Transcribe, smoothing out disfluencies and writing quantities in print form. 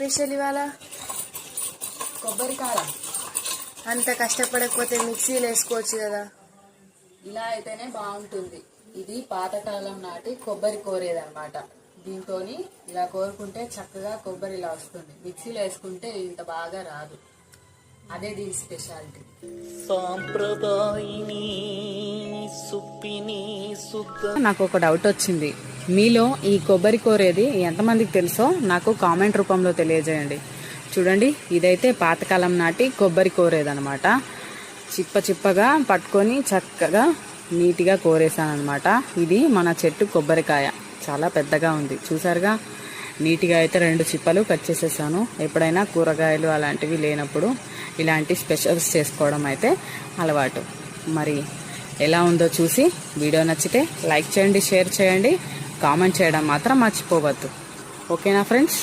Special ఇవాళ? కొబ్బరి కారం. అంత కష్టపడకపోతే మిక్సీలో వేసుకోవచ్చు కదా. ఇలా అయితేనే బాగుంటుంది. ఇది పాతకాలం నాటి కొబ్బరి కోరేదన్నమాట. దీంతో ఇలా కోరుకుంటే చక్కగా కొబ్బరి ఇలా వస్తుంది. మిక్సీలో వేసుకుంటే ఇంత బాగా రాదు. అదే దీని స్పెషాలిటీ. నాకు ఒక డౌట్ వచ్చింది. మీలో ఈ కొబ్బరి కోరేది ఎంతమందికి తెలుసో నాకు కామెంట్ రూపంలో తెలియజేయండి. చూడండి, ఇదైతే పాతకాలం నాటి కొబ్బరి కోరేదనమాట. చిప్ప చిప్పగా పట్టుకొని చక్కగా నీట్గా కోరేసానమాట. ఇది మన చెట్టు కొబ్బరికాయ, చాలా పెద్దగా ఉంది చూసారుగా. నీట్గా అయితే 2 చిప్పలు కట్ చేసేసాను. ఎప్పుడైనా కూరగాయలు అలాంటివి లేనప్పుడు ఇలాంటి స్పెషల్స్ చేసుకోవడం అయితే అలవాటు. మరి ఎలా ఉందో చూసి వీడియో నచ్చితే లైక్ చేయండి, షేర్ చేయండి, కామెంట్ చేయడం మాత్రం మర్చిపోవద్దు. ఓకేనా ఫ్రెండ్స్?